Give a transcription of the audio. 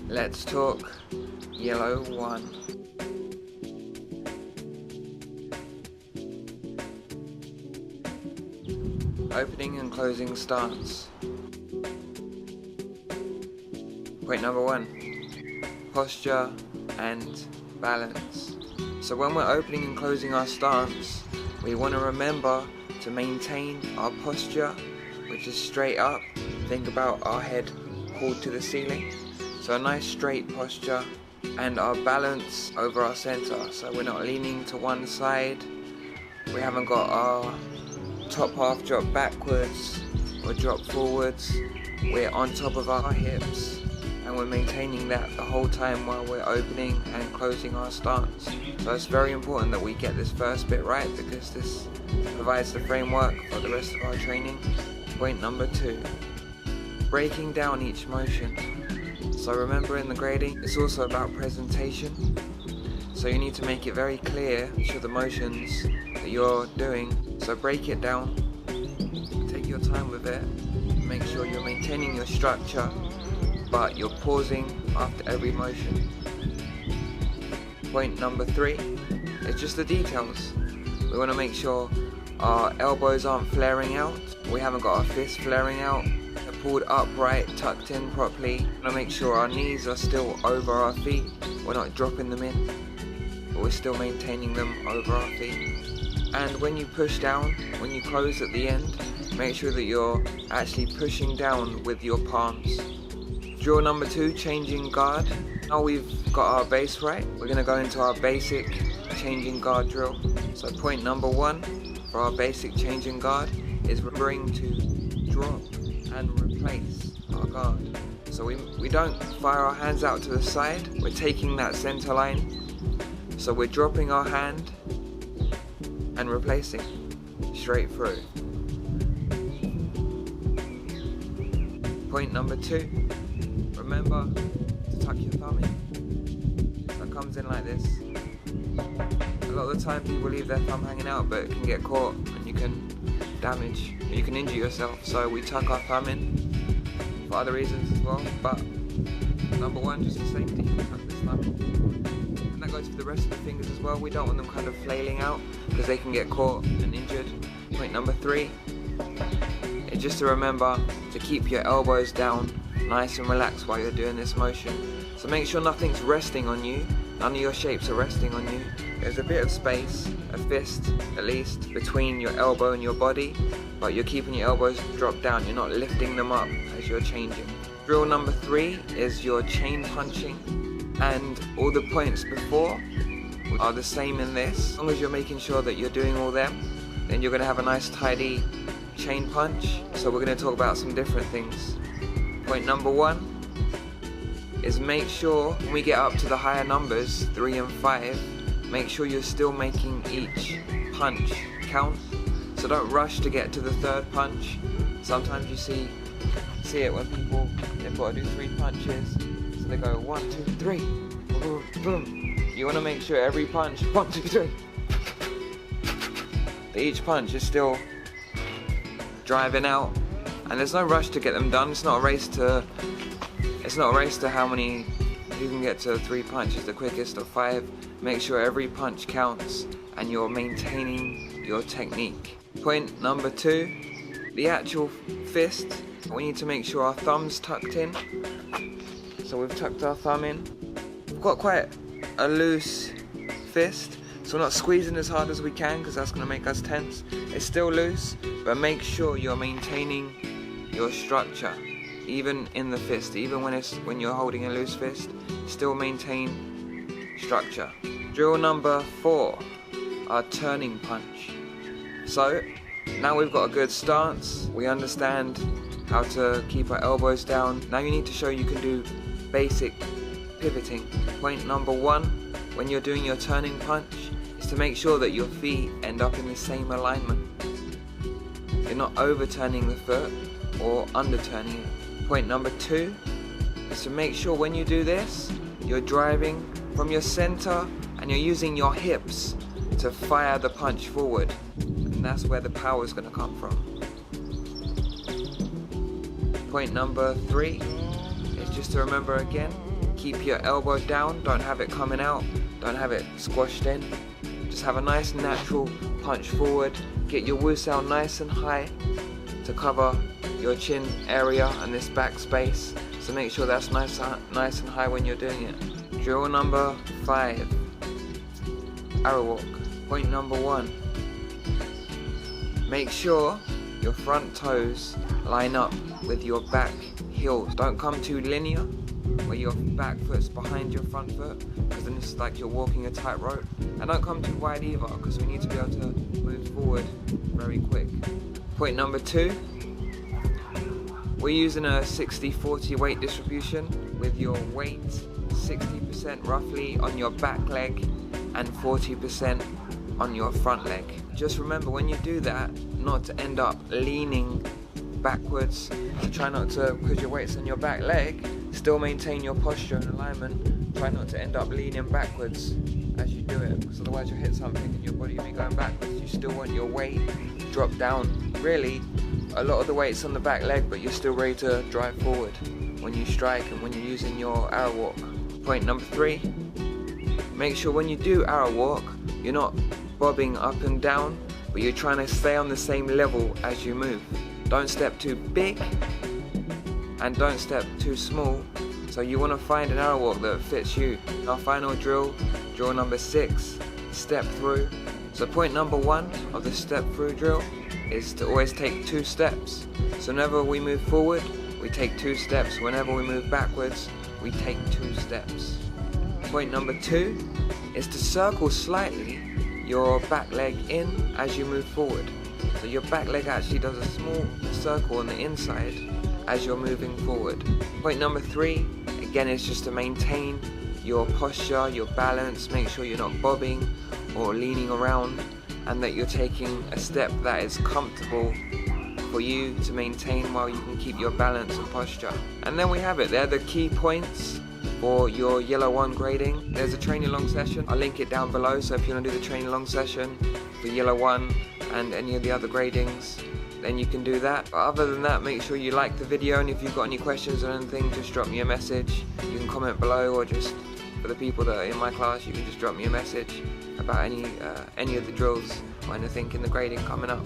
Let's talk yellow 1. Opening and closing stance. Point number 1, posture and balance. So when we're opening and closing our stance, we want to remember to maintain our posture, which is straight up. Think about our head pulled to the ceiling. So a nice straight posture, and our balance over our center. So we're not leaning to one side. We haven't got our top half drop backwards or drop forwards. We're on top of our hips, and we're maintaining that the whole time while we're opening and closing our stance. So it's very important that we get this first bit right, because this provides the framework for the rest of our training. Point number 2, breaking down each motion. So remember, in the grading, it's also about presentation. So you need to make it very clear each of the motions that you're doing. So break it down, take your time with it, make sure you're maintaining your structure, but you're pausing after every motion. Point number 3 is just the details. We want to make sure our elbows aren't flaring out, we haven't got our fists flaring out, they're pulled upright, tucked in properly. We want to make sure our knees are still over our feet, we're not dropping them in, but we're still maintaining them over our feet. And when you push down, when you close at the end, make sure that you're actually pushing down with your palms. Drill number 2, changing guard. Now we've got our base right, we're going to go into our basic changing guard drill. So point number 1 for our basic changing guard is remembering to drop and replace our guard. So we don't fire our hands out to the side, we're taking that center line. So we're dropping our hand and replacing straight through. Point number 2, remember to tuck your thumb in. So it comes in like this. A lot of the time people leave their thumb hanging out, but it can get caught and you can injure yourself. So we tuck our thumb in for other reasons as well, but number 1, just for safety, tuck this thumb in. And that goes for the rest of the fingers as well. We don't want them kind of flailing out because they can get caught and injured. Point number 3 is just to remember to keep your elbows down, nice and relaxed while you're doing this motion. So make sure nothing's resting on you, none of your shapes are resting on you. There's a bit of space, a fist at least, between your elbow and your body, but you're keeping your elbows dropped down, you're not lifting them up as you're changing. Drill number 3 is your chain punching, and all the points before are the same in this. As long as you're making sure that you're doing all them, then you're going to have a nice tidy chain punch. So we're going to talk about some different things. Point number 1 is make sure when we get up to the higher numbers, 3 and 5, make sure you're still making each punch count. So don't rush to get to the 3rd punch. Sometimes you see it when people, they've got to do 3 punches. So they go 1, 2, 3, boom, boom. You want to make sure every punch, 1, 2, 3, that each punch is still driving out, and there's no rush to get them done. It's not a race to how many you can get to 3 punches the quickest or 5. Make sure every punch counts and you're maintaining your technique. Point number 2, the actual fist. We need to make sure our thumb's tucked in. So we've tucked our thumb in. We've got quite a loose fist, so we're not squeezing as hard as we can because that's going to make us tense. It's still loose, but make sure you're maintaining your structure, even in the fist, even when you're holding a loose fist, still maintain structure. Drill number 4, our turning punch. So now we've got a good stance, we understand how to keep our elbows down. Now you need to show you can do basic pivoting. Point number 1, when you're doing your turning punch, is to make sure that your feet end up in the same alignment. You're not overturning the foot or underturning it. Point number 2 is to make sure when you do this, you're driving from your center and you're using your hips to fire the punch forward. And that's where the power is going to come from. Point number 3 is just just to remember again, keep your elbow down, don't have it coming out, don't have it squashed in. Just have a nice natural punch forward. Get your wusao nice and high to cover your chin area and this back space. So make sure that's nice and high when you're doing it. Drill number 5, arrow walk. Point number 1. Make sure your front toes line up with your back heels. Don't come too linear where your back foot's behind your front foot, because then it's like you're walking a tightrope. And don't come too wide either, because we need to be able to move forward very quick. Point number 2, we're using a 60-40 weight distribution with your weight 60% roughly on your back leg and 40% on your front leg. Just remember when you do that, not to end up leaning backwards. So try not to, because your weight's on your back leg, still maintain your posture and alignment. Try not to end up leaning backwards as you do it, because otherwise you'll hit something and your body will be going backwards. You still want your weight to drop down. Really, a lot of the weight's on the back leg, but you're still ready to drive forward when you strike and when you're using your arrow walk. Point number 3, make sure when you do arrow walk, you're not bobbing up and down, but you're trying to stay on the same level as you move. Don't step too big and don't step too small. So you want to find an arrow walk that fits you. Our final drill, drill number 6, step through. So point number 1 of the step through drill is to always take 2 steps. So whenever we move forward, we take 2 steps. Whenever we move backwards, we take 2 steps. Point number 2 is to circle slightly your back leg in as you move forward. So your back leg actually does a small circle on the inside as you're moving forward. Point number 3, again, is just to maintain your posture, your balance, make sure you're not bobbing or leaning around, and that you're taking a step that is comfortable for you to maintain while you can keep your balance and posture. And then we have it. They're the key points for your yellow 1 grading. There's a training along session. I'll link it down below, so if you want to do the training along session for yellow 1 and any of the other gradings, then you can do that. But other than that, make sure you like the video, and if you've got any questions or anything, just drop me a message. You can comment below, or just for the people that are in my class, you can just drop me a message about any of the drills or anything in the grading coming up.